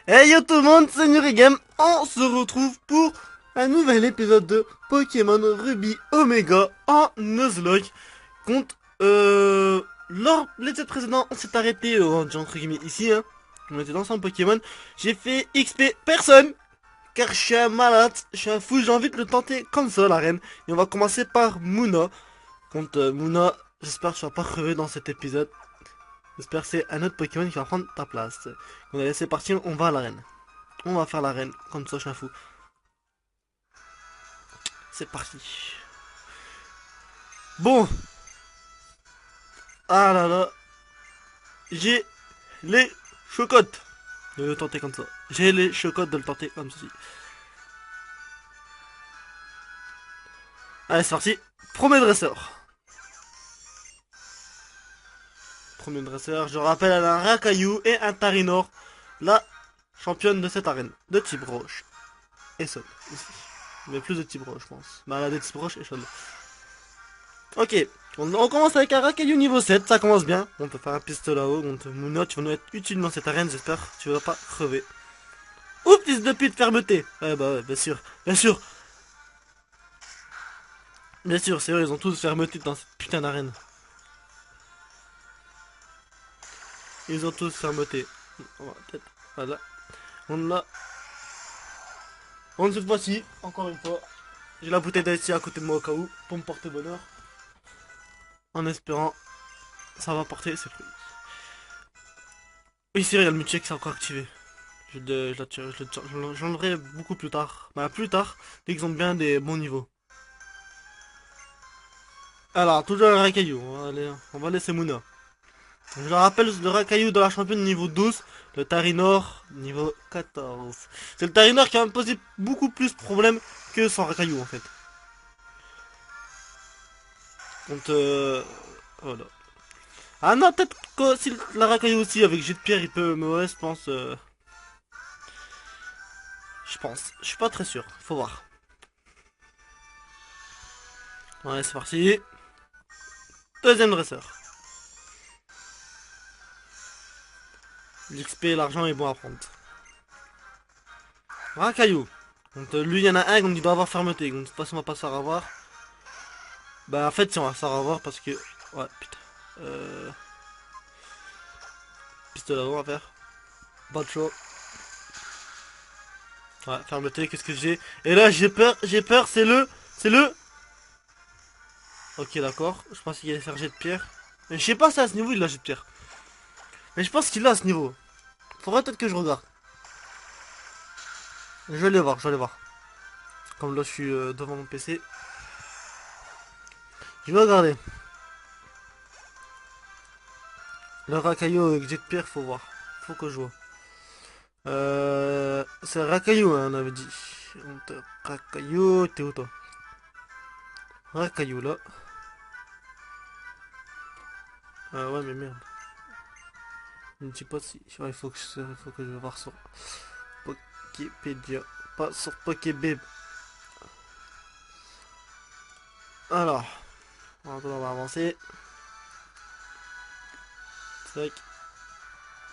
Hey yo tout le monde, c'est Nurigame. On se retrouve pour un nouvel épisode de Pokémon Ruby Omega en Nuzlocke. Contre, lors l'épisode précédent, on s'est arrêté, on dit entre guillemets ici, hein. On était dans un Pokémon. J'ai fait XP personne, car je suis un malade, je suis un fou, j'ai envie de le tenter comme ça, la reine. Et on va commencer par Muna. Contre Muna, j'espère que tu vas pas crever dans cet épisode. J'espère que c'est un autre Pokémon qui va prendre ta place. On a laissé partir, on va à l'arène. On va faire l'arène, comme ça je suis un fou. C'est parti. Bon. Ah là là. J'ai les chocottes de le tenter comme ça. J'ai les chocottes de le tenter comme ceci. Allez, c'est parti. Premier dresseur. Premier dresseur. Je rappelle, elle a un Rakaillou et un Tarinor. La championne de cette arène. De type roche. Et sol. Ici. Mais plus de type roche, je pense. Bah, elle a des types roche et sol. Ok, on commence avec un Rakaillou niveau 7, ça commence bien. On peut faire un pistolet là-haut, donc Mouna, tu vas nous être utile dans cette arène, j'espère que tu vas pas crever. Ouh, fils de pute, fermeté. Ouais, bah ouais, bien sûr, bien sûr. Bien sûr, c'est vrai, ils ont tous fermeté dans cette putain d'arène. Ils ont tous fermeté. On va peut-être, voilà. On a... On cette fois-ci, encore une fois, j'ai la bouteille d'ici à côté de moi au cas où, pour me porter bonheur. En espérant, ça va porter ses fruits. Oui, c'est vrai, il y a le multi qui s'est encore activé. Je l'enlèverai beaucoup plus tard. Bah, plus tard, dès qu'ils ont bien des bons niveaux. Alors, toujours un Rakaillou. On va laisser Mouna. Je le rappelle, le Rakaillou de la championne niveau 12, le Tarinor niveau 14. C'est le Tarinor qui va me poser beaucoup plus de problèmes que son Rakaillou en fait. Donc, voilà. Ah non, peut-être que si le Rakaillou aussi avec jet de pierre il peut me ouais, je pense. Je pense. Je suis pas très sûr. Faut voir. Ouais, c'est parti. Deuxième dresseur. L'XP, l'argent est bon à prendre. Rakaillou. Donc lui, il y en a un, donc il doit avoir fermeté. Donc de toute façon, on va pas se faire avoir. Bah en fait, si on va se faire avoir parce que... Ouais, putain. Pistolet avant à faire. Pas de choix. Ouais, fermeté, qu'est-ce que j'ai? Et là, j'ai peur, c'est le... C'est le... Ok, d'accord. Je pense qu'il allait faire jet de pierre. Mais je sais pas si à ce niveau, il a jet de pierre. Mais je pense qu'il l'a à ce niveau. Faudrait peut-être que je regarde. Je vais aller voir, je vais aller voir. Comme là, je suis devant mon PC. Je vais regarder. Le racaillou avec jet de pierre, faut voir. Faut que je vois. C'est Rakaillou, hein, on avait dit. Rakaillou, t'es où toi? Rakaillou là. Ah ouais, mais merde. Je ne sais pas si. Ouais, il faut que je vais voir sur Wikipédia. Pas sur Pokébib. Alors, on va avancer. Tac.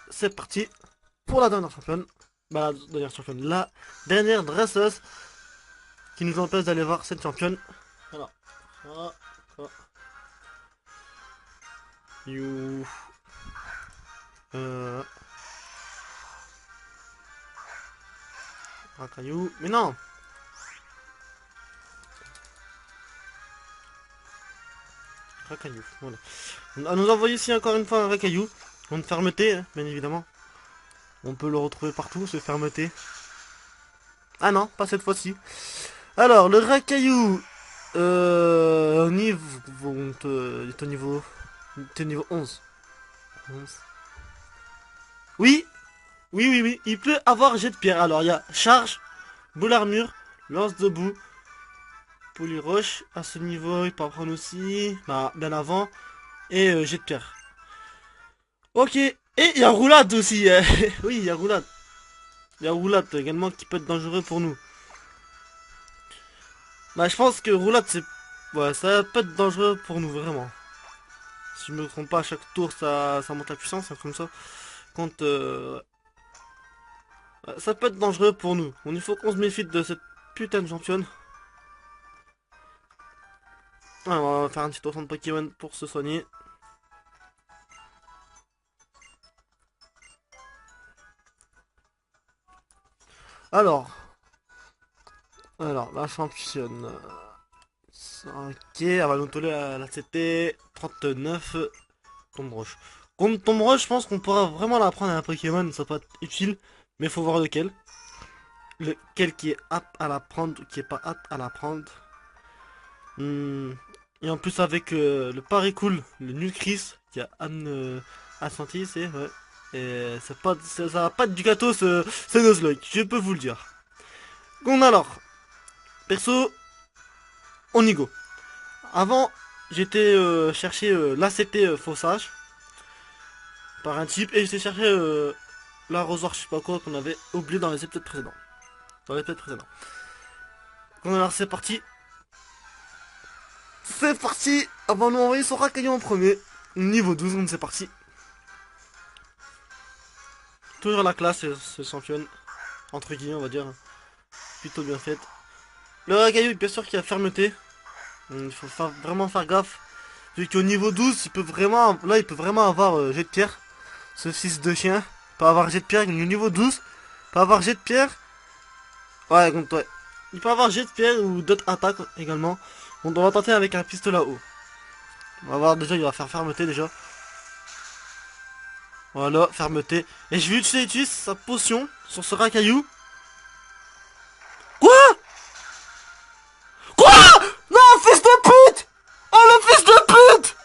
C'est parti pour la dernière championne. Bah, la dernière championne. La dernière dresseuse qui nous empêche d'aller voir cette championne. Voilà. Voilà. Voilà. You. Euh. Rakaillou. Mais non! Racaillou, voilà. On nous envoie ici encore une fois un Racaillou. On fermeté, hein, bien évidemment. On peut le retrouver partout, ce fermeté. Ah non, pas cette fois-ci. Alors, le Racaillou. Niveau. Il est au niveau. Il est au niveau 11. 11. Oui, oui. Il peut avoir jet de pierre. Alors, il y a charge, boule armure, lance de boue, polyroche. À ce niveau, il peut en prendre aussi. Bah, bien avant. Et jet de pierre. Ok. Et il y a roulade aussi. Oui, il y a roulade. Il y a roulade également qui peut être dangereux pour nous. Bah, je pense que roulade, c'est. Ouais, ça peut être dangereux pour nous, vraiment. Si je me trompe pas, à chaque tour, ça monte la puissance, comme ça. Contre. Ça peut être dangereux pour nous. Il faut qu'on se méfie de cette putain de championne. Ouais, on va faire un petit tour de Pokémon pour se soigner. Alors, la championne. Ok, elle va nous toller à la CT 39 Tombe Roche. Contre Tombe Roche, je pense qu'on pourra vraiment la prendre à un Pokémon, ça peut être utile, mais faut voir lequel. Lequel qui est apte à la prendre ou qui est pas apte à la prendre. Et en plus avec le Paricool, le Nulcris, qui a Assanti, c'est ouais. Et c'est pas, ça va pas être du gâteau ce Nuzlocke, je peux vous le dire. Bon alors, perso, on y go. Avant, j'étais chercher l'ACT Faussage par un type et j'étais chercher l'arrosoir, je sais pas quoi, qu'on avait oublié dans les épisodes précédents. Bon alors c'est parti. C'est parti. On va nous envoyer son racaillon en premier. Niveau 12, donc c'est parti. Toujours la classe, c'est championne. Entre guillemets, on va dire. Plutôt bien faite. Le racaillou, bien sûr qu'il a fermeté. Il faut vraiment faire gaffe. Vu qu'au niveau 12, il peut vraiment, là, il peut vraiment avoir jet de pierre. Ce fils de chien. Il peut avoir jet de pierre. Au niveau 12, il peut avoir jet de pierre. Ouais, donc, ouais. Il peut avoir jet de pierre ou d'autres attaques également. Donc, on va tenter avec un pistolet à eau. On va voir déjà, il va faire fermeté déjà. Voilà, fermeté. Et je vais utiliser sa potion sur ce racaillou. Quoi? Quoi? Non, fils de pute! Oh, le fils de pute!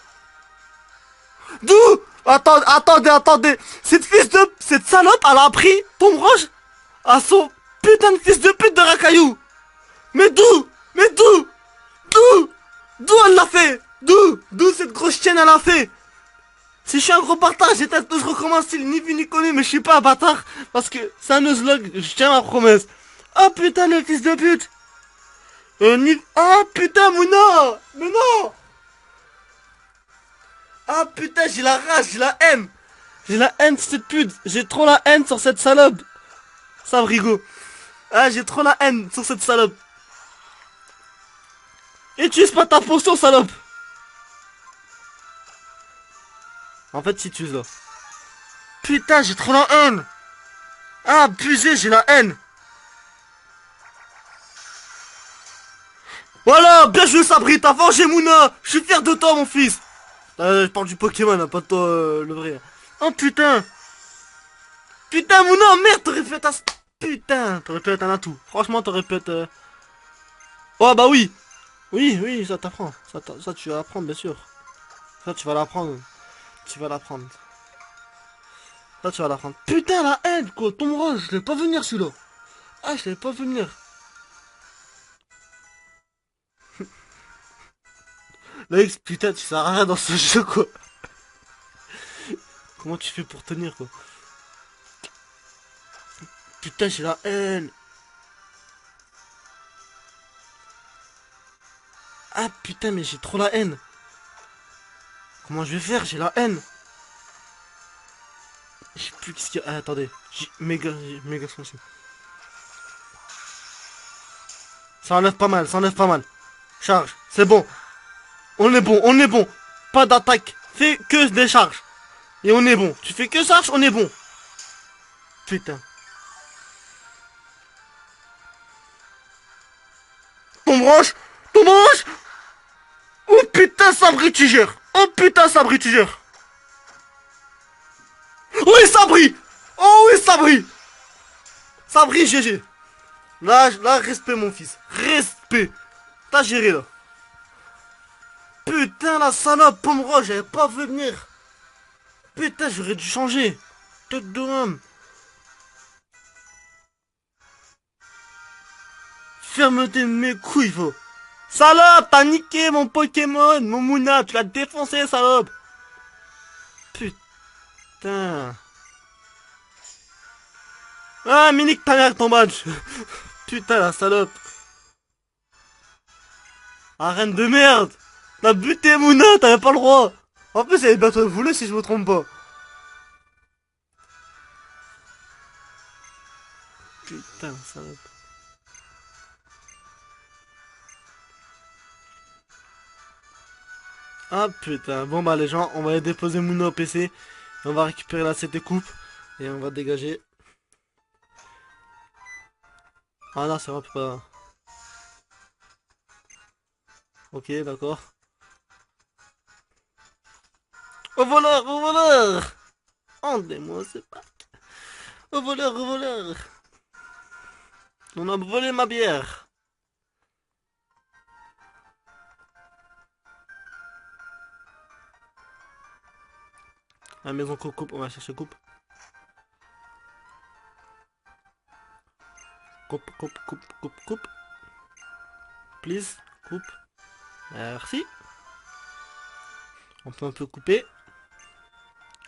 D'où? Attendez. Cette salope, elle a pris Tombe Roche à son putain de fils de pute de racaillou. Mais d'où? D'où elle l'a fait? D'où cette grosse chienne elle a fait? Si je suis un gros bâtard, je recommence ni vu ni connu, mais je suis pas un bâtard, parce que c'est un Nuzlocke, je tiens ma promesse. Oh putain, le fils de pute! Oh putain, Mouna! Mais non! Ah putain, j'ai la rage, j'ai la haine! J'ai la haine sur cette pute! J'ai trop la haine sur cette salope! Sabrigo! Ah, j'ai trop la haine sur cette salope! Utilise pas ta potion, salope! En fait, si tu là. Putain, j'ai trop la haine! Ah, abusé, j'ai la haine! Voilà, bien joué Sabri, t'as vengé Mouna. Je suis fier de toi mon fils. Je parle du Pokémon, hein, pas de toi le vrai. Oh putain. Putain Mouna, merde, t'aurais pu être un... Putain, t'aurais pu être un atout. Franchement, t'aurais pu être... Oh bah oui. Oui, ça t'apprend. Ça tu vas apprendre bien sûr. Ça tu vas l'apprendre. Tu vas l'apprendre. Ça tu vas l'apprendre. Putain la haine quoi, Tombe Rose, je l'ai pas venir celui-là. Ah, je l'ai pas venir. Là, putain, tu sers à rien dans ce jeu quoi. Comment tu fais pour tenir quoi? Putain, j'ai la haine. Ah putain, mais j'ai trop la haine. Comment je vais faire? J'ai la haine. Je sais plus qu'est-ce qu'il y a. Ah, attendez. J'ai méga foncé. Ça enlève pas mal, Charge, c'est bon. On est bon. Pas d'attaque. Fais que des charges. Et on est bon. Tu fais que charge, on est bon. Putain. Ton branche. Oh putain, Sabri, tu gères. Oui, Sabri. Oh oui, Sabri. Sabri, GG. Là, respect, mon fils. Respect. T'as géré, là. Putain, la salope, pomme rose, j'avais pas vu venir. Putain, j'aurais dû changer. Tête de homme. Ferme-tes mes couilles, va. Salope, t'as niqué mon Pokémon, mon Mouna, tu l'as défoncé, salope. Putain. Ah, mais nique ta mère, ton badge. Putain, la salope. Arène de merde. T'as buté Mouna, t'avais pas le droit. En plus, elle est bientôt voulue si je me trompe pas. Putain, salope. Ah putain, bon bah les gens, on va aller déposer Mouna au PC. On va récupérer la CT coupe. Et on va dégager. Ah non, c'est vrai, pas. Ok, d'accord. Au voleur, au voleur! Rendez-moi ce pas. Au voleur, au voleur! On a volé ma bière! La maison coupe, on va chercher coupe. Coupe, coupe, coupe, coupe, coupe. Please, coupe. Merci. On peut un peu couper.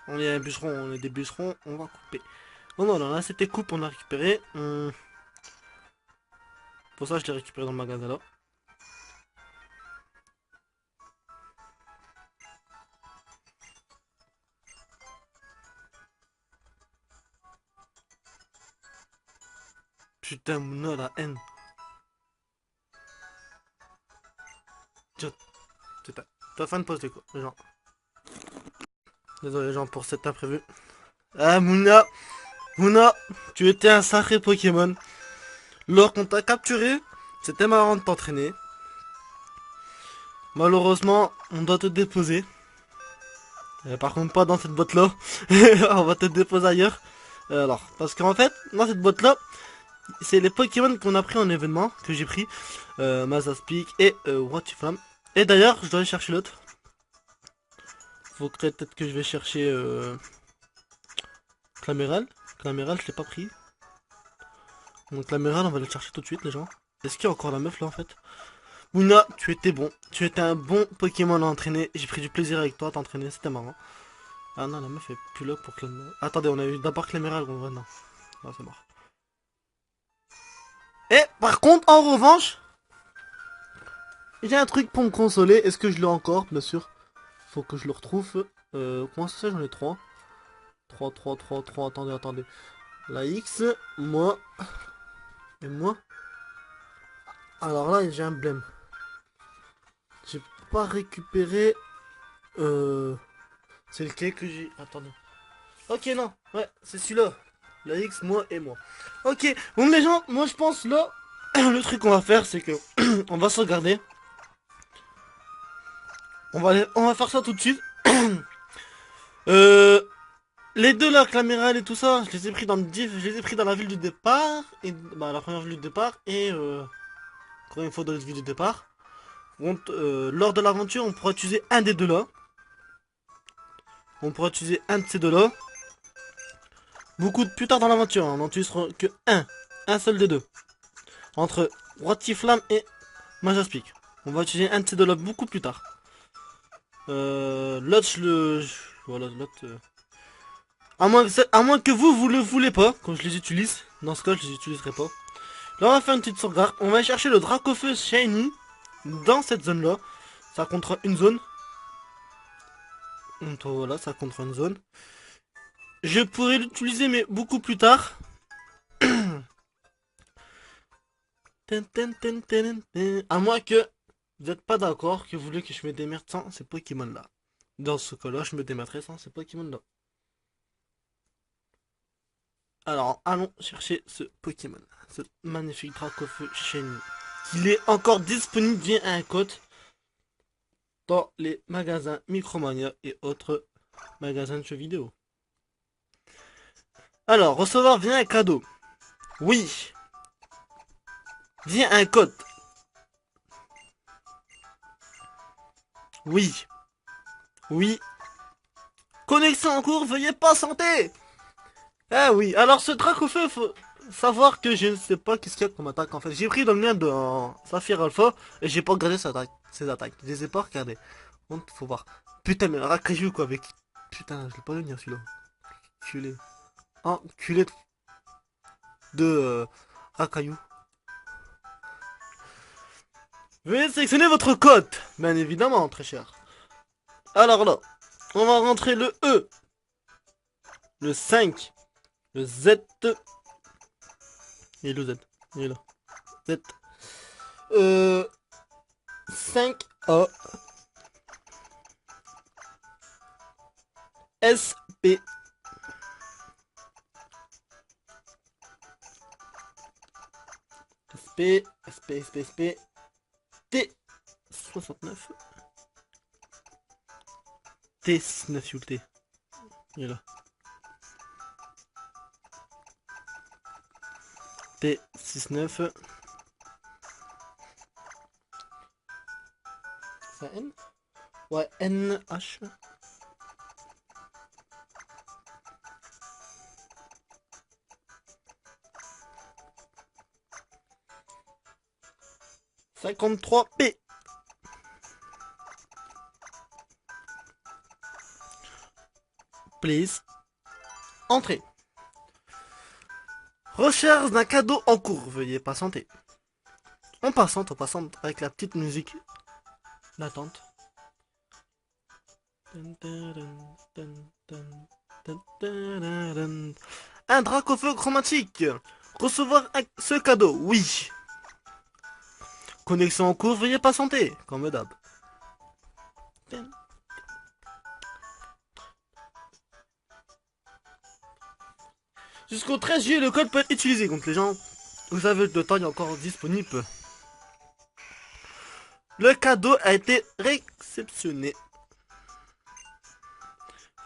On est un bûcheron, on est des bûcherons, on va couper. Oh non, là c'était coupe, on a récupéré. Pour ça, je l'ai récupéré dans le magasin là. Putain, Mouna, la haine. T'as fin de poste, quoi, les gens. Désolé, les gens, pour cet imprévu. Ah, Mouna, Mouna, tu étais un sacré Pokémon. Lors qu'on t'a capturé, c'était marrant de t'entraîner. Malheureusement, on doit te déposer. Par contre, pas dans cette boîte-là. On va te déposer ailleurs. Alors, parce qu'en fait, dans cette boîte-là, c'est les Pokémon qu'on a pris en événement, que j'ai pris. Mazaspic et Watiflam. Et d'ailleurs, je dois aller chercher l'autre. Faut que peut-être que je vais chercher Claméral. Claméral, je l'ai pas pris. Donc Claméral, on va le chercher tout de suite, les gens. Est-ce qu'il y a encore la meuf là en fait? Mouna, tu étais bon. Tu étais un bon Pokémon à entraîner. J'ai pris du plaisir avec toi à t'entraîner, c'était marrant. Ah non, la meuf est plus là pour Claméral. Attendez, on a eu d'abord Claméral, on va non. Non, c'est mort. Et par contre, en revanche, j'ai un truc pour me consoler. Est-ce que je l'ai encore? Bien sûr. Faut que je le retrouve. Comment ça se fait? J'en ai 3. 3, 3, 3, 3. Attendez, attendez. La X, moi. Et moi. Alors là, j'ai un blême. J'ai pas récupéré. C'est lequel que j'ai. Attendez. Ok, non. Ouais, c'est celui-là. La X, moi et moi. Ok. Bon, les gens, moi je pense là. Le truc qu'on va faire, c'est que. On va se regarder. On va faire ça tout de suite. euh. Les deux là, Claméral et tout ça, je les ai pris dans je les ai pris dans la ville du départ. Et bah la première ville du départ. Et encore une fois dans la ville du départ. Lors de l'aventure, on pourra utiliser un des deux là. On pourra utiliser un de ces deux là. Beaucoup plus tard dans l'aventure, hein, on n'en utilisera que un seul des deux. Entre Watiflam et Majaspic. On va utiliser un de ces deux là beaucoup plus tard. L'autre, voilà, l'autre. À moins que vous le voulez pas, quand je les utilise. Dans ce cas, je les utiliserai pas. Là, on va faire une petite sauvegarde. On va chercher le Dracofeu Shiny dans cette zone là. Ça comptera une zone. Donc voilà, ça comptera une zone. Je pourrais l'utiliser, mais beaucoup plus tard. À moins que vous n'êtes pas d'accord, que vous voulez que je me démerde sans ces Pokémon là. Dans ce cas là, je me démerderai sans ces Pokémon là. Alors, allons chercher ce Pokémon. Ce magnifique Dracofeu Shiny. Il est encore disponible via un code dans les magasins Micromania et autres magasins de jeux vidéo. Alors, recevoir via un cadeau. Oui. Via un code. Oui. Oui. Connexion en cours, veuillez patienter. Ah oui, alors ce drac au feu, faut savoir que je ne sais pas qu'est-ce qu'il y a comme attaque en fait. J'ai pris dans le mien de Saphir Alpha et j'ai pas regardé ses attaques. Je les ai pas regardées. Donc faut voir. Putain, mais Rakaiju quoi avec. Putain, je l'ai pas vu celui-là. Culé. Enculé de Rakaiju. Veuillez sélectionner votre code, bien évidemment, très cher. Alors là, on va rentrer le E, le 5, le Z, Il est le Z. Il est là. Z. 5A. SP. SP. T. 69. T9 s'il vous plaît. Il est là. T69. C'est N? Ouais, NH. « 53P. Please. Entrée. Recherche d'un cadeau en cours. Veuillez patienter. On patiente avec la petite musique d'attente. Un drac au feu chromatique. Recevoir ce cadeau, oui. Connexion en cours, veuillez patienter, comme d'hab. Jusqu'au 13 juillet, le code peut être utilisé. Donc les gens, vous savez, le temps est encore disponible. Le cadeau a été réceptionné.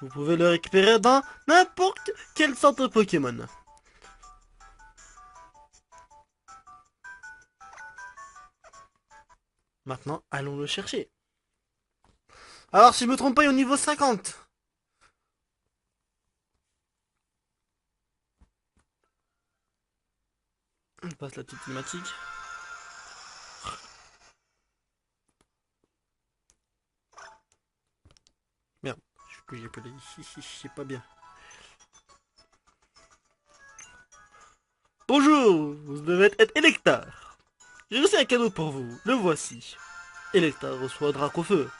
Vous pouvez le récupérer dans n'importe quel centre Pokémon. Maintenant, allons le chercher. Alors, si je me trompe pas, il est au niveau 50. On passe la petite thématique. Merde, j'ai pas bien. Bonjour, vous devez être Electar. J'ai reçu un cadeau pour vous, le voici. Electar reçoit drac au feu.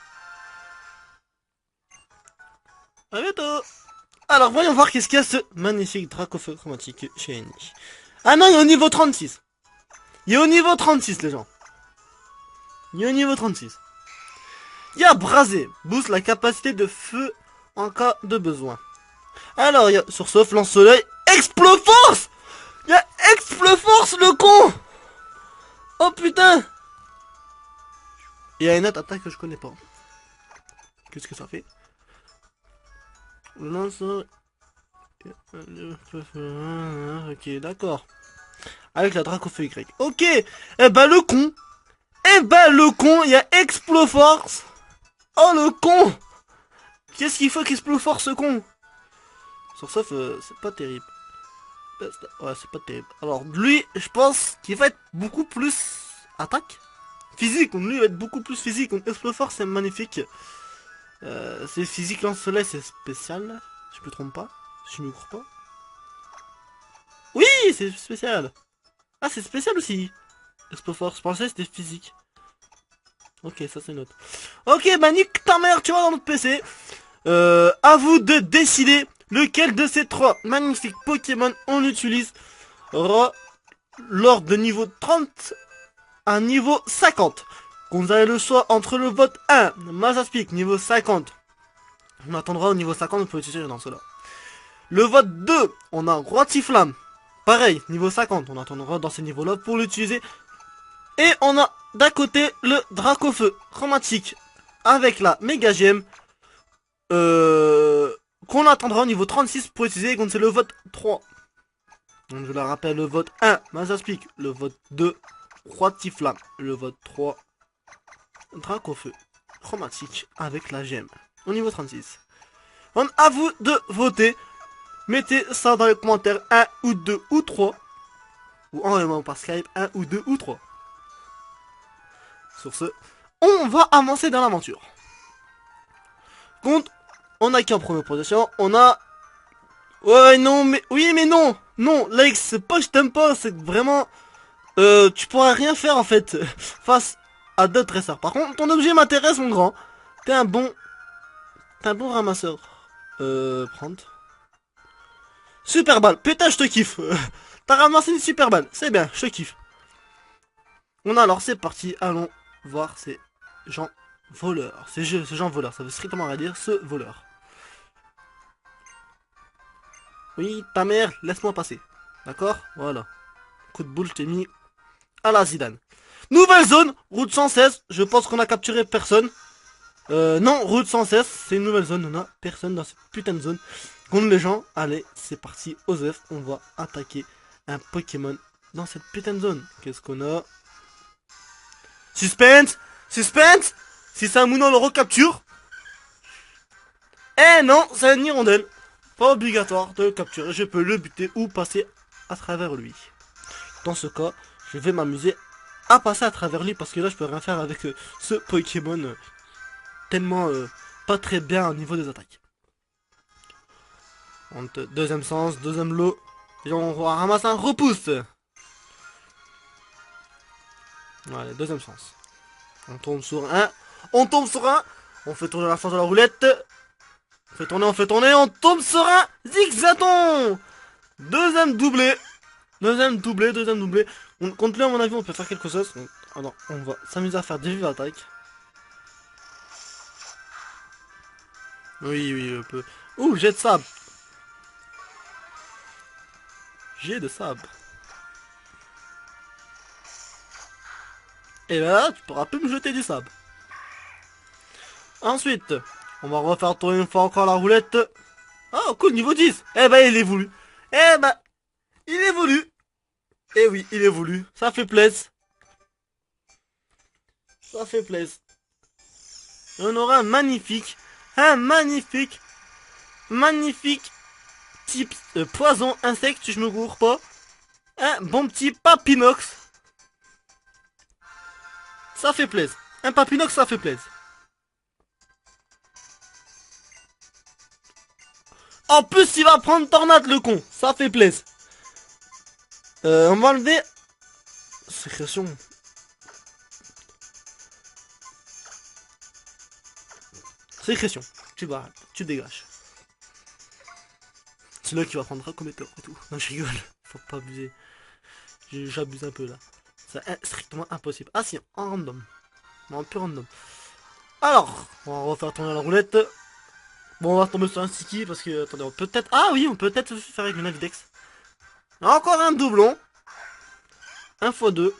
A bientôt. Alors, voyons voir qu'est-ce qu'il y a ce magnifique drac au feu chromatique chez Eni. Ah non, il est au niveau 36. Il est au niveau 36, les gens. Il est au niveau 36. Il y a brasé, booste la capacité de feu en cas de besoin. Alors, il y a sursauf, lance-soleil, Exploforce. Il y a Exploforce, le con. Oh putain. Il y a une autre attaque que je connais pas. Qu'est-ce que ça fait? Lance... Ok, d'accord. Avec la Dracofeu Y. Ok. Eh ben le con. Il y a Exploforce. Oh le con. Qu'est-ce qu'il faut qu'Exploforce ce con? Sauf c'est pas terrible. Ouais, c'est pas terrible. Alors lui, je pense qu'il va être beaucoup plus attaque. Physique, lui il va être beaucoup plus physique. Donc Exploforce c'est magnifique. C'est physique lance-soleil, c'est spécial. Je me trompe pas. Je me crois pas. Oui, c'est spécial. Ah, c'est spécial aussi. Exploforce, je pensais que c'était physique. Ok, ça c'est notre. Ok, bah nique ta mère, tu vois, dans notre PC. À vous de décider lequel de ces trois magnifiques Pokémon on utilise lors de niveau 30 à niveau 50. Vous avez le choix entre le vote 1, Mazaspic, niveau 50. On attendra au niveau 50, on peut utiliser dans cela. Le vote 2, on a Roitiflamme. Pareil, niveau 50, on attendra dans ces niveaux-là pour l'utiliser. Et on a d'un côté le Dracofeu chromatique avec la Mega Gemme. Qu'on attendra au niveau 36 pour utiliser, donc c'est le vote 3. Donc je la rappelle, le vote 1, Mazaspic. Le vote 2, Roitiflamme. Le vote 3, Dracofeu chromatique avec la gemme. Au niveau 36. Donc à vous de voter. Mettez ça dans les commentaires 1 ou 2 ou 3. Ou envoyez-moi par Skype 1 ou 2 ou 3. Sur ce, on va avancer dans l'aventure. Compte, on a qui en première position? On a... Ouais, non, mais... Oui, mais non. Non, Lex, c'est pas que je t'aime pas, c'est que vraiment... tu pourras rien faire, en fait, face à d'autres dresseurs. Par contre, ton objet m'intéresse, mon grand. T'es un bon ramasseur. Prendre. Super balle. Putain, je te kiffe. T'as ramassé une super balle. C'est bien, je kiffe. On a alors, c'est parti. Allons voir ces gens voleurs. Ces gens voleurs, ça veut strictement rien dire, ce voleur. Oui, ta mère, laisse-moi passer. D'accord? Voilà. Coup de boule, je t'ai mis à la Zidane. Nouvelle zone, route 116. Je pense qu'on a capturé personne. Non, route 116, c'est une nouvelle zone. On a personne dans cette putain de zone. Contre les gens, allez, c'est parti. Osef, on va attaquer un Pokémon dans cette putain de zone. Qu'est-ce qu'on a? Suspense! Suspense! Si c'est un Mounon, on le recapture. Eh non, c'est un hirondelle. Pas obligatoire de le capturer. Je peux le buter ou passer à travers lui. Dans ce cas, je vais m'amuser à passer à travers lui parce que là, je peux rien faire avec ce Pokémon tellement pas très bien au niveau des attaques. Deuxième sens, deuxième lot. Et on va ramasser un repousse. Voilà, deuxième sens. On tombe sur un. On tombe sur un. On fait tourner la force de la roulette. On fait tourner, on tombe sur un zigzaton. Deuxième doublé. Deuxième doublé, deuxième doublé. Contre lui, à mon avis, on peut faire quelque chose. Donc, alors, on va s'amuser à faire des vives attaques. Oui, oui, on peut. Ouh, j'ai de sable. J'ai de sable. Et là, tu pourras plus me jeter du sable. Ensuite, on va refaire tourner une fois encore la roulette. Oh, cool, niveau 10. Eh ben, il évolue. Eh ben, il évolue. Eh oui, il évolue. Ça fait plaisir. Ça fait plaisir. Et on aura un magnifique type poison insecte, si je me gourre pas. Un bon petit papinox. Ça fait plaisir. Un papinox, ça fait plaisir. En plus, il va prendre tornade, le con. Ça fait plaisir. On va enlever... Sécrétion. Sécrétion. Tu vas, tu dégages. C'est là qui va prendre un commetteur et tout. Non, je rigole. Faut pas abuser. J'abuse un peu là. C'est strictement impossible. Ah si, en random. En pur random. Alors, on va refaire tourner la roulette. Bon, on va tomber sur un sticky parce que, attendez, on peut peut-être... Ah oui, on peut peut-être faire avec le Navidex. Encore un doublon. 1x2.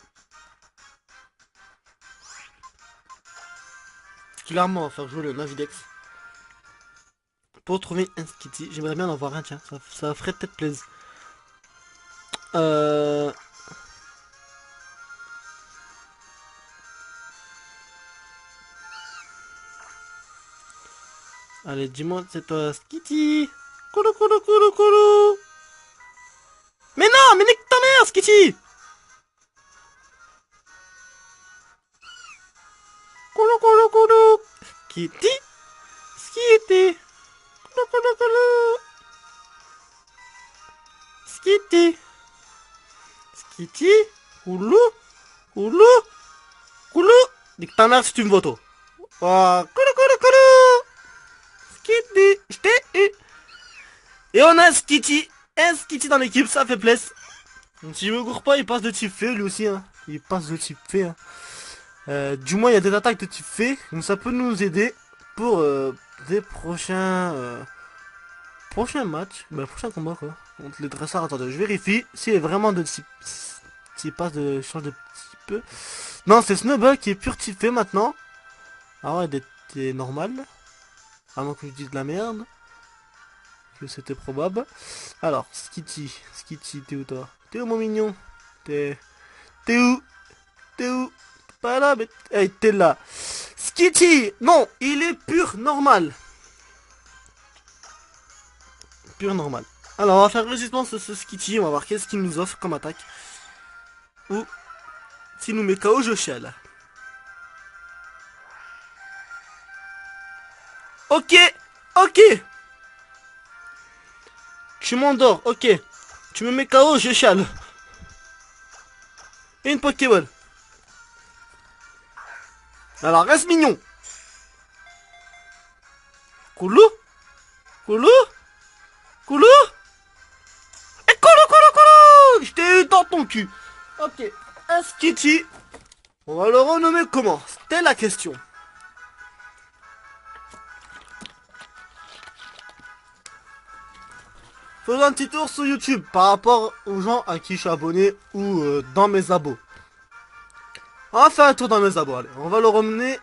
Clairement, on va faire jouer le Navidex. Pour trouver un Skitty. J'aimerais bien en avoir un, tiens. Ça ferait peut-être plaisir. Allez, dis-moi, c'est toi, Skitty. Koulou, koulou, koulou, koulou. Mais non, mais nique ta mère, Skitty. Koulou, koulou, koulou. Skitty. Skitty. Koulou, koulou, koulou. Skitty. Skitty. Koulou. Koulou. Koulou. Nique ta mère si tu me votes. Oh, koulou, koulou, koulou. Skitty. Je t'ai eu. Et on a Skitty. Un Skitty dans l'équipe, ça fait plaisir. Donc, si je me gourre pas, il passe de type fée lui aussi. Hein. Il passe de type fée. Hein. Du moins, il y a des attaques de type fée. Donc ça peut nous aider pour des prochains matchs. Bah, prochains combats quoi. Contre les dresseurs. Attendez, je vérifie s'il est vraiment de type. S'il passe de change de petit peu. Non, c'est Snowball qui est pur type fée maintenant. Ah ouais, il est normal. À moins que je dise de la merde. Que c'était probable. Alors, Skitty, t'es où toi? T'es où mon mignon? T'es où? T'es où? Pas là, mais... Hey, t'es là. Skitty! Non, il est pur normal. Pur normal. Alors, on va faire résistance ce Skitty. On va voir qu'est-ce qu'il nous offre comme attaque. Ou, s'il nous met KO, je chiale. Ok, ok. Tu m'endors, ok. Tu me mets KO, je chiale. Et une Pokéball. Alors, reste mignon. Koulou. Koulou. Koulou. Et koulou, koulou, koulou. Je t'ai ton cul. Ok, un Skitty. On va le renommer comment? C'était la question. Faisons un petit tour sur YouTube par rapport aux gens à qui je suis abonné ou dans mes abos. On va faire un tour dans mes abos, allez. On va le ramener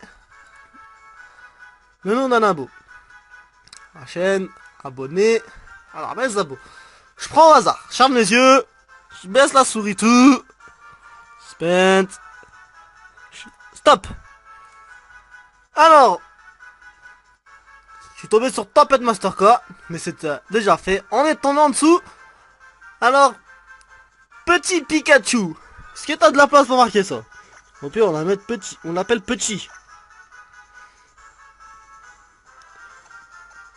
le nom d'un abo. La chaîne, abonné. Alors, mes abos. Je prends au hasard. Je ferme les yeux. Je baisse la souris tout. Spent. Stop. Alors. Je suis tombé sur Tempête Mastercore. Mais c'était déjà fait. On est tombé en dessous. Alors. Petit Pikachu. Est-ce que t'as de la place pour marquer ça? Au pire, on va mettre petit. On l'appelle petit.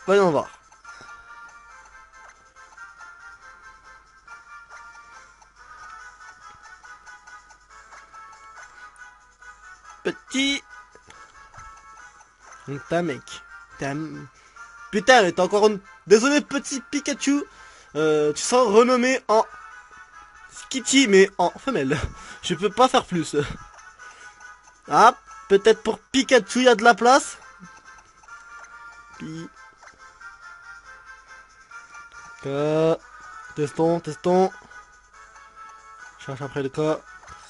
Voyons voir. Petit. Donc t'es un mec. T'es un... Putain, mais t'es encore... Désolé, petit Pikachu. Tu seras renommé en... Skitty, mais en femelle. Je peux pas faire plus. Ah, peut-être pour Pikachu, il y a de la place. Pi... Testons, testons. Cherche après le cas.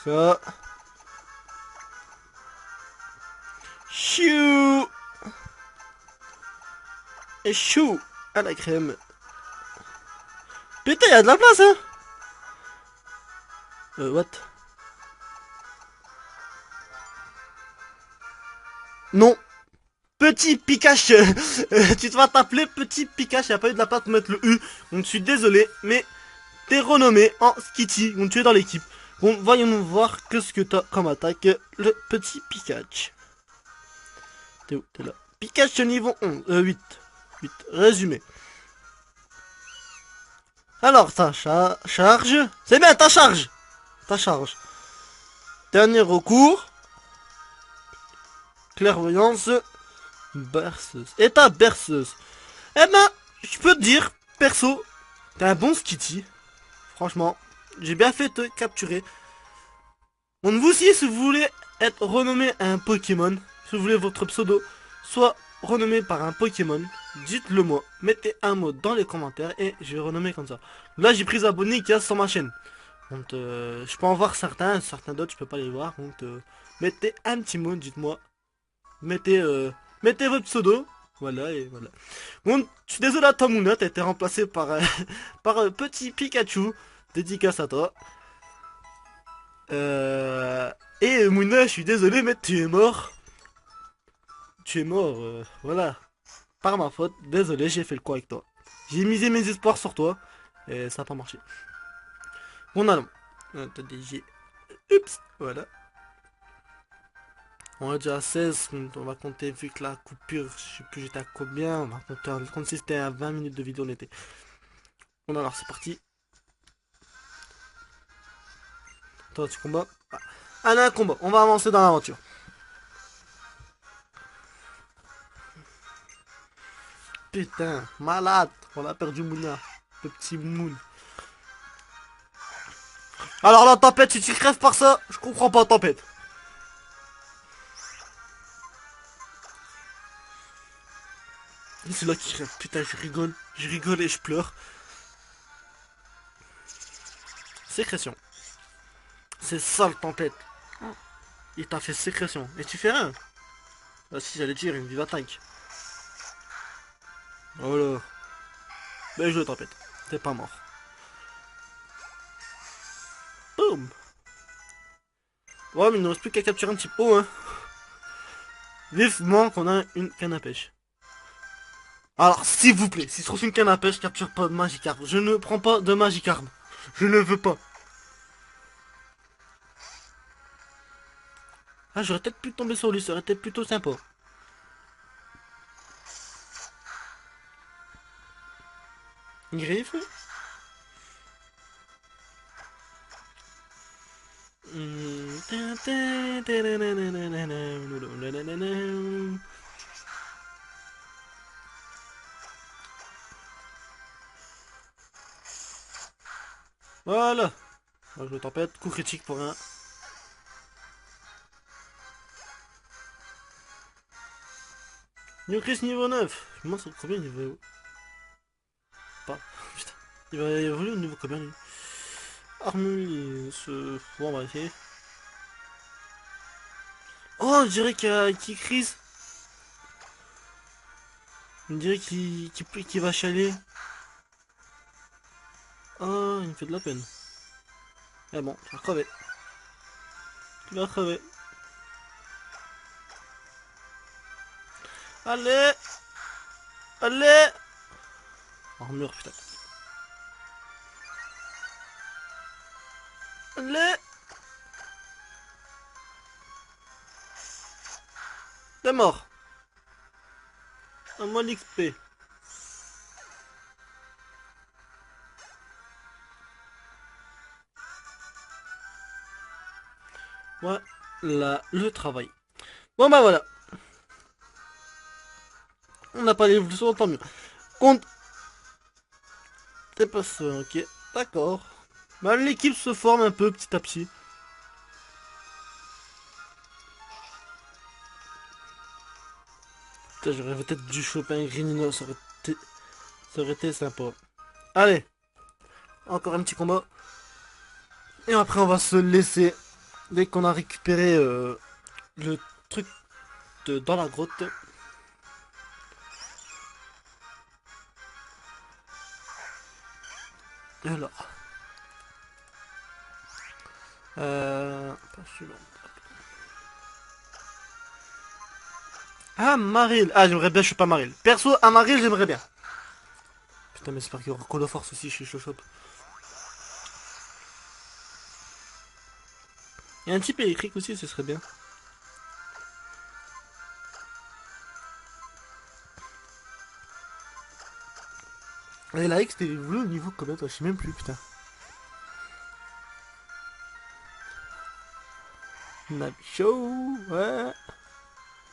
Ça. Chou. Et chou. À la crème. Putain, il y a de la place, hein. What? Non. Petit Pikachu. Tu vas t'appeler Petit Pikachu. Il n'y a pas eu de la place pour mettre le U. Donc je suis désolé, mais t'es renommé en Skitty. Donc tu es dans l'équipe. Bon, voyons voir que ce que t'as comme attaque. Le petit Pikachu. T'es où? T'es là. Pikachu niveau 11. 8. 8. Résumé. Alors, ta charge. C'est bien, ta charge. Ta charge. Dernier recours. Clairvoyance. Berceuse. Et ta berceuse. Eh ben, je peux te dire, perso, t'es un bon Skitty. Franchement, j'ai bien fait te capturer. Donc vous aussi, si vous voulez être renommé à un Pokémon, si vous voulez votre pseudo soit renommé par un Pokémon, dites-le moi. Mettez un mot dans les commentaires et je vais renommer comme ça. Là, j'ai pris des abonnés qui a sur ma chaîne. Donc, je peux en voir certains d'autres, je peux pas les voir. Donc, mettez un petit mot, dites-moi. Mettez, mettez votre pseudo. Voilà, et voilà. Bon, je suis désolé à toi, Mouna, t'as été remplacé par, par petit Pikachu. Dédicace à toi. Et Mouna, je suis désolé, mais tu es mort. Tu es mort, voilà. Par ma faute, désolé, j'ai fait le coup avec toi. J'ai misé mes espoirs sur toi, et ça n'a pas marché. Bon, allons. Attendez, j'ai... Oups, voilà. On est déjà à 16, on va compter, vu que la coupure, je sais plus j'étais à combien, on va compter, comme si c'était à 20 minutes de vidéo, on était. Bon, alors, c'est parti. Toi, tu combats. Ah, allez, un combat, on va avancer dans l'aventure. Putain, malade, on a perdu Mouna, le petit Moon. Alors la tempête, si tu crèves par ça, je comprends pas tempête. C'est là qui crève, putain je rigole et je pleure. Sécrétion. C'est ça le tempête. Il t'a fait sécrétion. Et tu fais rien. Ah si j'allais dire une vive attaque. Oh là. Ben joué tempête. T'es pas mort. Boum. Ouais mais il ne reste plus qu'à capturer un petit pot hein. Vivement qu'on a une canne à pêche. Alors s'il vous plaît, si je trouve une canne à pêche, capture pas de Magikarp. Je ne prends pas de Magikarp. Je ne veux pas. Ah j'aurais peut-être pu tomber sur lui, ça aurait été plutôt sympa. Griffe. Voilà. On va jouer tempête, coup critique pour un. New Chris niveau 9. Je me demande c'est combien il va. Pas. Putain. Il va évoluer au niveau combien lui? Armure, ce. Bon, on va essayer. Oh, je dirais qu'il crise. On dirait qu'il va chialer. Oh, il me fait de la peine. Mais bon, tu vas crever. Tu vas crever. Allez! Allez! Armure, putain. Allez! T'es mort. Un moins d'XP. Voilà le travail. Bon bah voilà. On n'a pas l'évolution, tant mieux. Compte. T'es pas ça, ok. D'accord. Bah l'équipe se forme un peu petit à petit. Putain, j'aurais peut-être dû choper un Greenino, ça aurait été sympa. Allez, encore un petit combat. Et après on va se laisser. Dès qu'on a récupéré le truc dans la grotte. Alors. Pas celui-là. Ah, Maril. Ah, j'aimerais bien, je suis pas Maril. Perso, à Maril, j'aimerais bien. Putain, mais j'espère qu'il y aura Call of Force aussi chez Shop. Il y a un type électrique aussi, ce serait bien. Et la X, t'es voulu au niveau combien toi? Je sais même plus, putain. Nabicho, ouais.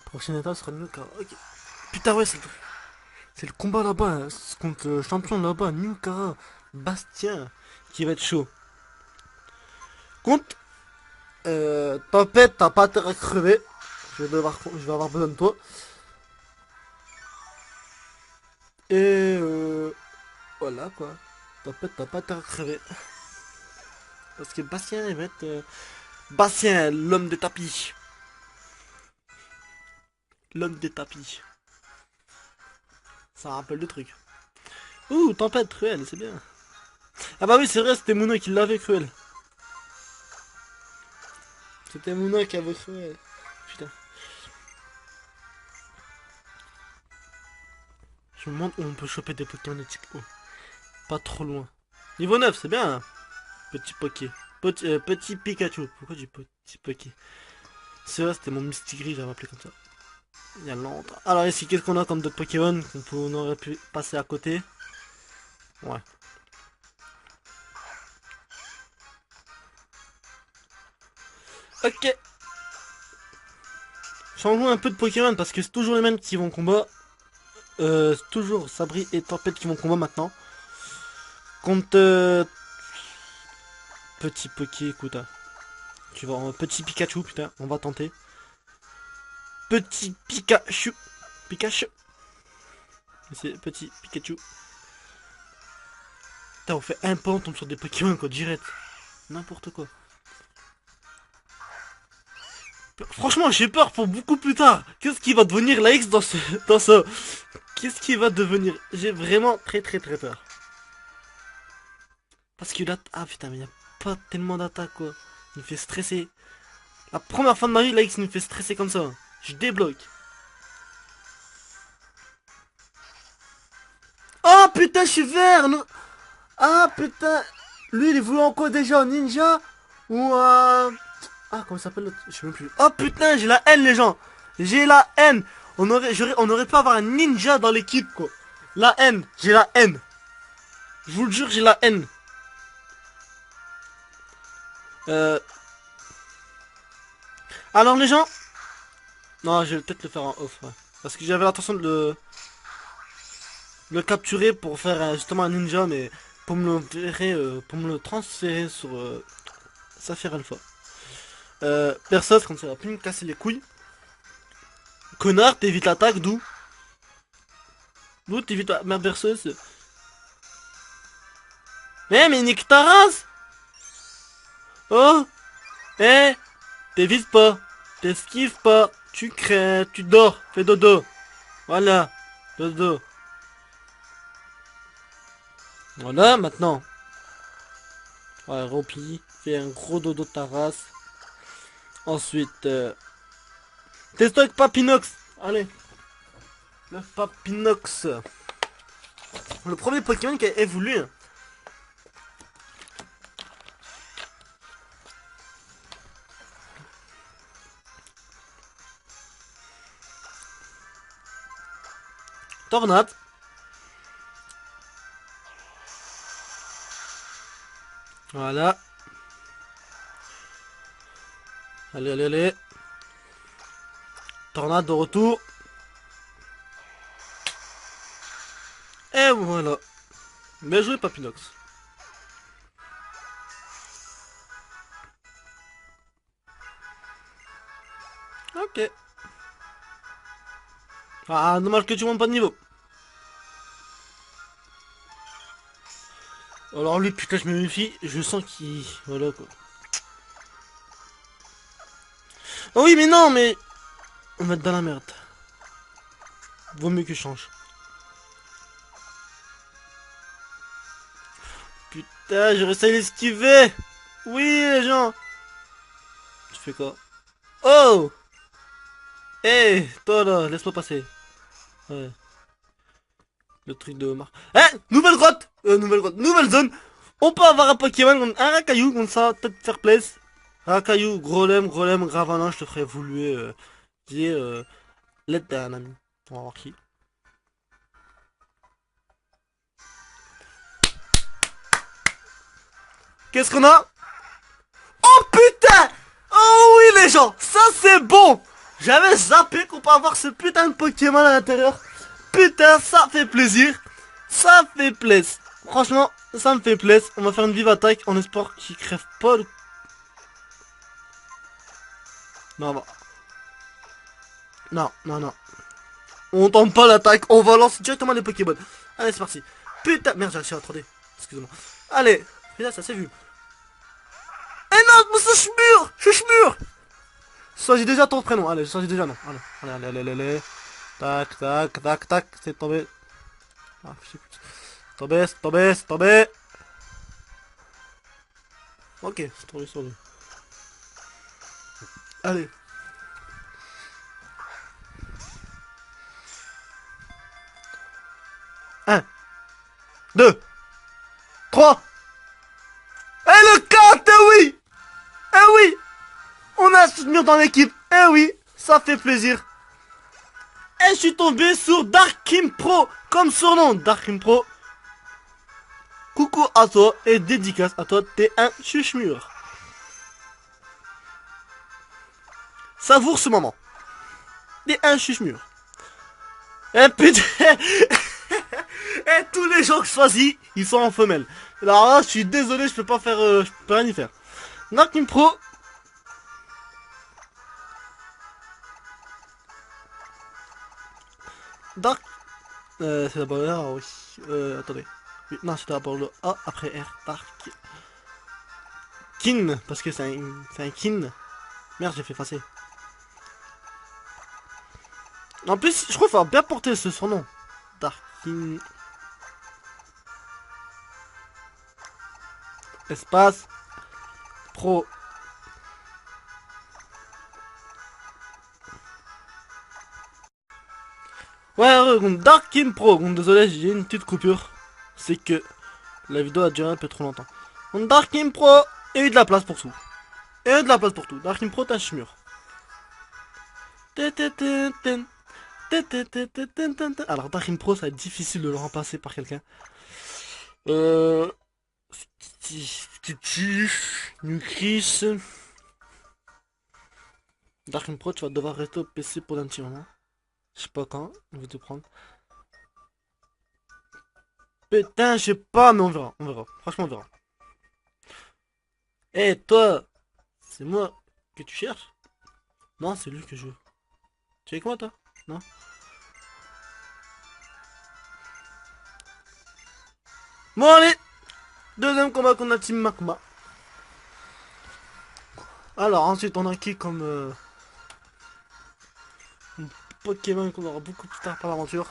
Prochaine étape sera Nuka. Ok. Putain, ouais, c'est le combat là-bas, hein, contre le champion là-bas, Nuka, Bastien, qui va être chaud. Contre Tempête, t'as pas intérêt à crever. Je vais avoir besoin de toi. Et voilà quoi. Tempête, t'as pas intérêt à crever. Parce que Bastien, il va être. Bastien, l'homme des tapis. L'homme des tapis. Ça rappelle le truc. Ouh, tempête, cruelle, c'est bien. Ah bah oui, c'est vrai, c'était Mouna qui l'avait cruel. C'était Mouna qui avait cruel. Putain. Je me demande où on peut choper des Pokémon de type O. Pas trop loin. Niveau 9, c'est bien. Hein. Petit Poké. Petit Pikachu. Pourquoi du petit Poké? C'est vrai, c'était mon Mistigris, j'avais appelé comme ça. Il y a longtemps. Alors ici, qu'est-ce qu'on a comme d'autres Pokémon qu'on aurait pu passer à côté? Ouais. Ok. Changeons un peu de Pokémon parce que c'est toujours les mêmes qui vont combat. C'est toujours Sabri et Tempête qui vont combat maintenant. Contre petit Poké, écoute. Hein. Tu vois, petit Pikachu, putain, on va tenter. Petit Pikachu. Pikachu. C'est petit Pikachu. Putain, on fait un pas, on tombe sur des Pokémon quoi, direct. N'importe quoi. Franchement, j'ai peur pour beaucoup plus tard. Qu'est-ce qui va devenir la X dans ce. Dans ce. Qu'est-ce qui va devenir? J'ai vraiment très peur. Parce que là. Ah putain, mais il n'y a pas tellement d'attaques quoi. Il me fait stresser. La première fois de ma vie, la X me fait stresser comme ça. Je débloque. Oh putain, je suis vert non. Ah putain. Lui, il est voulu en quoi déjà? Ninja? Ou Ah, comment ça s'appelle l'autre? Je sais même plus. Oh putain, j'ai la haine, les gens. J'ai la haine. On aurait pu avoir un ninja dans l'équipe, quoi. La haine. J'ai la haine. Je vous le jure, j'ai la haine. Euh... Alors, les gens. Non, je vais peut-être le faire en off, ouais. Parce que j'avais l'intention de le capturer pour faire justement un ninja, mais pour me le transférer sur Saphir Alpha. Persos, quand ça va plus me casser les couilles. Connard, t'évites l'attaque, d'où? D'où t'évites la merde berceuse? Mais nique ta race! Oh! Eh! T'évites pas! T'esquives pas! Tu crées, tu dors, fais dodo! Voilà! Dodo! Voilà, maintenant! Ouais, rempli, fais un gros dodo de ta race. Ensuite, testo avec Papinox! Allez! Le Papinox! Le premier Pokémon qui a évolué. Tornade. Voilà. Allez, allez, allez. Tornade de retour. Et voilà. Bien joué, Papinox. Ok. Ah, dommage que tu montes pas de niveau. Alors lui, putain, je me méfie. Je sens qu'il... Voilà, quoi. Oh oui, mais non, mais... On va être dans la merde. Vaut mieux que je change. Putain, j'ai réussi à l'esquiver. Oui, les gens. Tu fais quoi? Oh! Hey, toi là, laisse-moi passer. Ouais. Le truc de Omar. Eh, nouvelle grotte, nouvelle zone. On peut avoir un Pokémon, un Rakaillou, comme ça, peut-être faire place. Rakaillou, Grolem, Ravana, je te ferai évoluer. Dis, l'aide d'un ami. On va voir qui. Qu'est-ce qu'on a? Oh putain! Oh oui les gens, ça c'est bon! J'avais zappé qu'on peut avoir ce putain de Pokémon à l'intérieur. Putain, ça fait plaisir. Ça fait plaisir. Franchement, ça me fait plaisir. On va faire une vive attaque en espérant qu'il crève pas le... Non, bah. Non, non, non. On tente pas l'attaque, on va lancer directement les Pokémon. Allez, c'est parti. Putain, merde, j'ai réussi à 3D. Excusez-moi. Allez, putain, ça c'est vu. Eh non, mais ça je mûr. Choisis déjà ton prénom. Allez, choisis déjà non. Allez, allez, allez, allez, allez. Tac, tac, tac, tac. C'est tombé. Ah, je sais plus. Tombé, c'est tombé, c'est tombé. Ok, c'est tombé sur lui. Allez. Un, deux, trois. Et le 4, eh oui. Eh oui. On a soutenu dans l'équipe. Eh oui, ça fait plaisir. Et je suis tombé sur Darkim Pro, comme surnom. Darkim Pro. Coucou à toi et dédicace à toi, t'es un chuchemur. Savoure ce moment. T'es un chuchemur. Et putain. Et tous les gens que je choisis, ils sont en femelle. Alors là, je suis désolé, je peux pas faire, je peux rien y faire. Darkim Pro. Dark. C'est d'abord le R, oui. Attendez. Oui, non, c'est d'abord le A après R. Dark. Kin, parce que c'est un kin. Merde, j'ai fait effacer. En plus, je crois qu'il faut bien porter ce surnom. Darkin. Espace. Pro. Ouais, Darkin Pro. Désolé, j'ai une petite coupure. C'est que la vidéo a duré un peu trop longtemps. Darkin Pro. Et de la place pour tout. Et de la place pour tout. Darkin Pro, t'as un chmur. Alors, Darkin Pro, ça va être difficile de le remplacer par quelqu'un. Euh. Chris. Darkin Pro, tu vas devoir rester au PC pour un petit moment. Je sais pas quand, on va te prendre. Putain, je sais pas, mais on verra, on verra. Franchement, on verra. Eh, toi, C'est moi que tu cherches? Non, c'est lui que je veux. Tu es avec moi, toi? Non? Bon, allez! Deuxième combat contre la team Magma. Alors, ensuite, on a qui comme Pokémon qu'on aura beaucoup plus tard par l'aventure.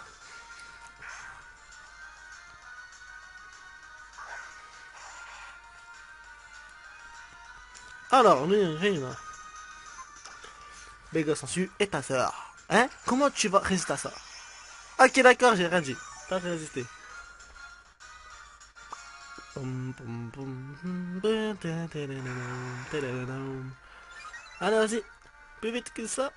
Alors, lui, Reina. Béga Sensu et ta sœur. Hein? Comment tu vas résister à ça? Ok, d'accord, j'ai rien dit. T'as résisté. Allez, vas-y. Plus vite que ça.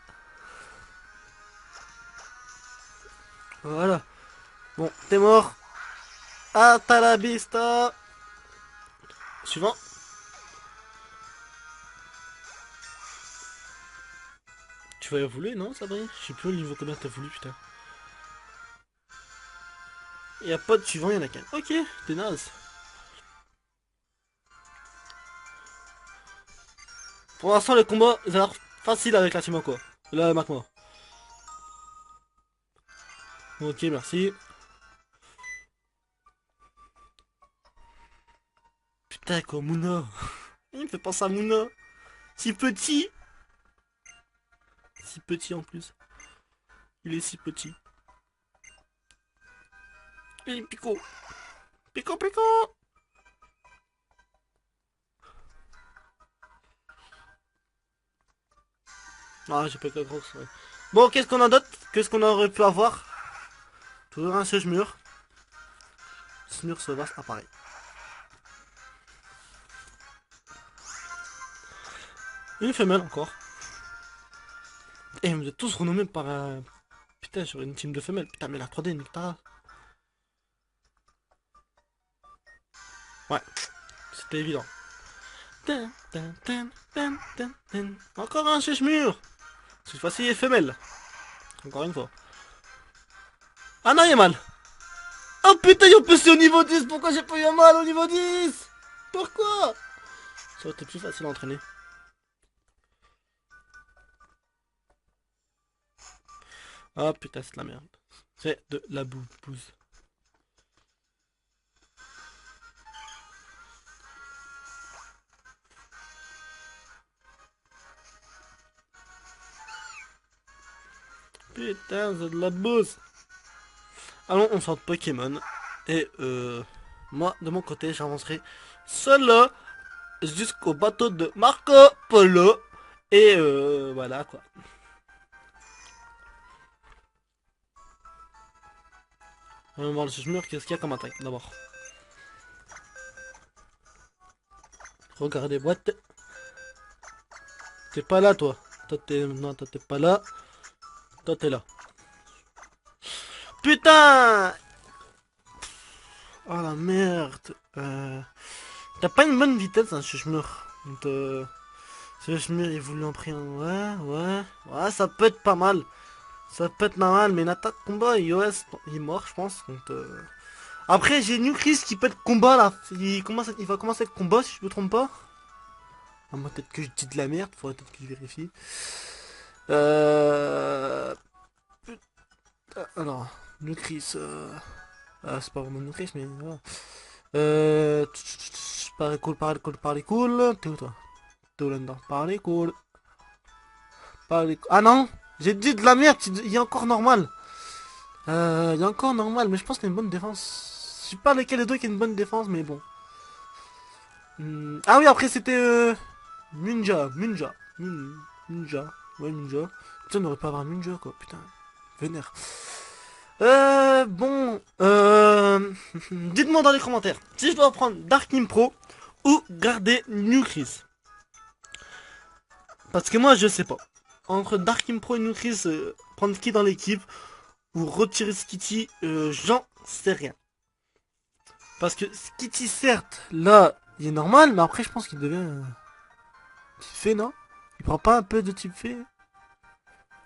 Voilà. Bon, t'es mort. Hasta la vista. Suivant. Tu vas évoluer, non, Sabrina? Je sais plus au niveau combien t'as voulu, putain. Y'a pas de suivant, y'en a qu'un. Ok, t'es naze. Pour l'instant, le combat, ça a l'air facile avec la team quoi. Là, marque-moi. Ok, merci. Putain, quoi, Mouna. Il me fait penser à Mouna. Si petit. Si petit en plus. Il est si petit. Et Pico. Pico, Pico. Ah, j'ai pas que grosse, ouais. Bon, qu'est-ce qu'on a d'autre? Qu'est-ce qu'on aurait pu avoir? Toujours un siège mur. Ce mur sauvage apparaît. Une femelle encore. Et vous êtes tous renommés par un... Putain, sur une team de femelles. Putain, mais la 3D, Nectara. Ouais, c'était évident. Encore un sèche-mur. Cette fois-ci, il est femelle. Encore une fois. Ah non, il est mal. Oh putain, ils ont poussé au niveau 10. Pourquoi j'ai pas eu un mal au niveau 10? Pourquoi? Ça aurait été plus facile à entraîner. Ah putain, c'est de la merde. C'est de la bouse. Putain, c'est de la bouse. Allons, on sort de Pokémon. Et moi, de mon côté, j'avancerai seul jusqu'au bateau de Marco Polo. Et voilà quoi. On va voir le mur, qu'est-ce qu'il y a comme attaque d'abord. Regardez, boîte. T'es pas là, toi. Toi, t'es. Non, toi, t'es pas là. Toi, t'es là. Putain! Oh la merde. T'as pas une bonne vitesse, hein, Chuchmur. Chuchmur, il voulait en prendre un. Ouais, ça peut être pas mal. Ça peut être normal, mais une attaque combat, iOS, il est mort, je pense. Après, j'ai Nukris qui peut être combat là. Il va commencer avec combat si je me trompe pas. Ah, moi, peut-être que je dis de la merde, faudrait peut-être que je vérifie. Euh... Alors, Nukris. Ah, c'est pas vraiment Nukris, mais voilà. Parlez cool, parlez cool, parlez cool. T'es où toi? T'es où là-dedans? Parlez cool. Parlez cool. Ah non! J'ai dit de la merde, il y a encore normal. Il y a encore normal, mais je pense qu'il y a une bonne défense. Je sais pas lequel des deux qui a une bonne défense, mais bon. Ah oui, après c'était Ninja. Ouais, Ninja. Putain, on aurait pas avoir Ninja quoi, putain. Vénère. Bon. Dites-moi dans les commentaires si je dois prendre Dark Pro ou garder Nukris. Parce que moi, je sais pas. Entre Dark Pro et Nukris, prendre qui dans l'équipe ou retirer Skitty, j'en sais rien. Parce que Skitty, certes, là, il est normal, mais après, je pense qu'il devient type fée, non? Il prend pas un peu de type fée?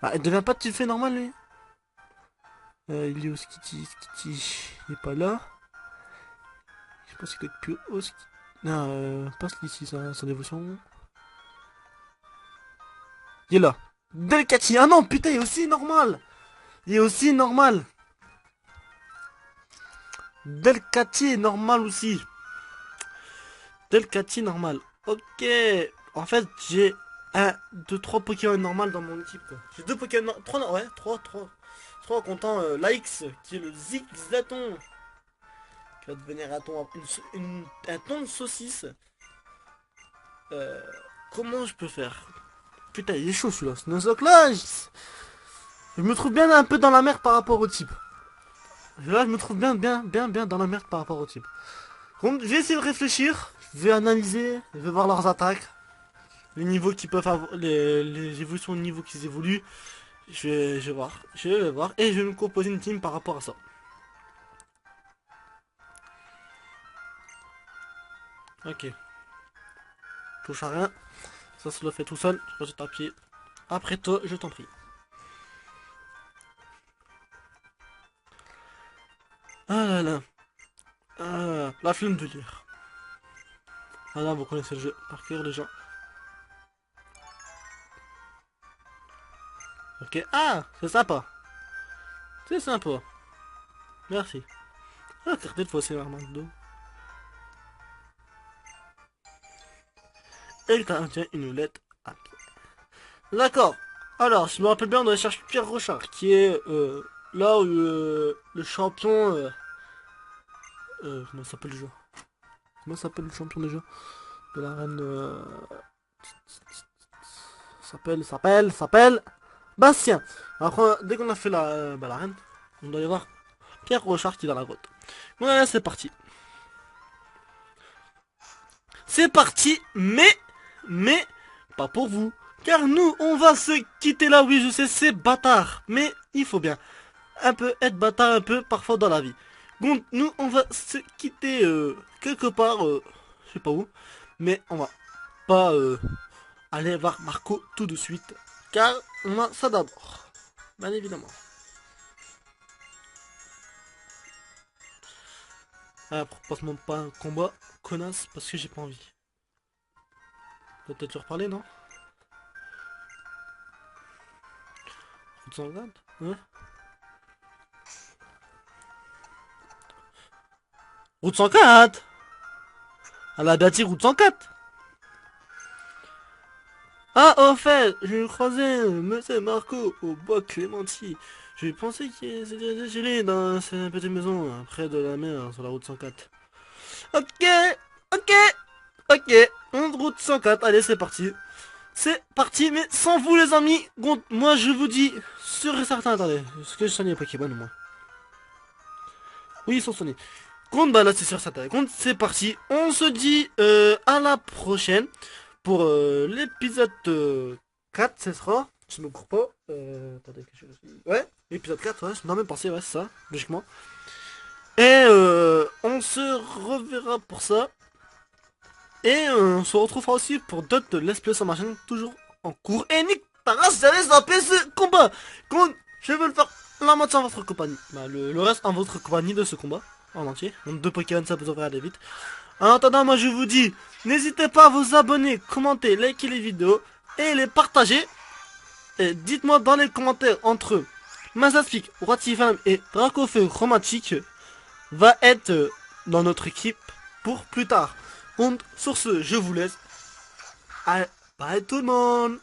Ah, il devient pas de type fée normal, lui? Il est où Skitty? Skitty, il est pas là. Je pense qu'il doit être plus haut. Non, passe ici, sa dévotion. Il est là. Delcati. Ah non, putain, il est aussi normal. Il est aussi normal. Delcati est normal aussi. Delcati normal. Ok. En fait, j'ai 3 Pokémon normales dans mon équipe, quoi. J'ai 2 Pokémon... 3, ouais, 3 en comptant l'Aix, qui est le Zigzaton. Qui va devenir un ton, un ton de saucisse. Euh, comment je peux faire? Putain, il est chaud celui-là. Ce Nuzlocke là, je me trouve bien un peu dans la merde par rapport au type. Là, je me trouve bien dans la merde par rapport au type. Donc, je vais essayer de réfléchir. Je vais analyser. Je vais voir leurs attaques. Les niveaux qu'ils peuvent avoir. Les évolutions de niveau qu'ils évoluent. Je vais voir. Je vais voir. Et je vais me composer une team par rapport à ça. Ok. Touche à rien. Ça se le fait tout seul. Je rejette à pied. Après toi, je t'en prie. Ah là là. Ah, la flemme de lire. Ah là, vous connaissez le jeu par cœur, les gens. Ok. Ah, c'est sympa. C'est sympa. Merci. Ah, carte de fois, c'est Armando. Et t'as une lettre à toi. D'accord. Alors, si je me rappelle bien, on doit chercher Pierre Rochard, qui est là où le champion. Comment s'appelle le jeu? Comment s'appelle le champion déjà? De l'arène. S'appelle. Bastien. Après, dès qu'on a fait l'arène, on doit y avoir Pierre Rochard qui est dans la grotte. Voilà, c'est parti. C'est parti, mais, pas pour vous. Car nous, on va se quitter là, oui, je sais, c'est bâtard. Mais il faut bien un peu être bâtard un peu parfois dans la vie. Donc, nous, on va se quitter quelque part, je sais pas où. Mais on va pas aller voir Marco tout de suite. Car on a ça d'abord. Bien évidemment. Ah, propose-moi pas un combat, connasse, parce que j'ai pas envie. T'as peut-être reparler, non? Route 104? Hein? Route 104! À la Bâtie, route 104! Ah, au fait, j'ai croisé Monsieur Marco au bois Clémenti. J'ai pensé qu'il s'était dégelé dans cette petite maison près de la mer sur la route 104. Ok, ok, ok. Route 104, allez, c'est parti. C'est parti, mais sans vous les amis. Moi je vous dis, sûr et certain, attendez. Est-ce que je soigne les Pokémon moi? Oui, ils sont sonnés. Compte, bah là c'est sûr, certain. Compte, c'est parti. On se dit à la prochaine pour l'épisode 4, ce sera. Je me cours pas. Attendez que je... Ouais, épisode 4, ouais, je m'en même pensé, ouais, c'est ça, logiquement. Et on se reverra pour ça. Et on se retrouvera aussi pour d'autres let's play sur ma chaîne, toujours en cours. Et nique ta race, j'avais zappé ce combat. Compte, je veux le faire la moitié en votre compagnie. Bah, le reste en votre compagnie de ce combat, en entier. Donc 2 Pokémon, ça peut s'ouvrir aller vite. En attendant, moi je vous dis, n'hésitez pas à vous abonner, commenter, liker les vidéos et les partager. Et dites-moi dans les commentaires entre Mazafik, Ratifam et Dracofeu Chromatique va être dans notre équipe pour plus tard. Donc sur ce, je vous laisse. Allez, bye tout le monde.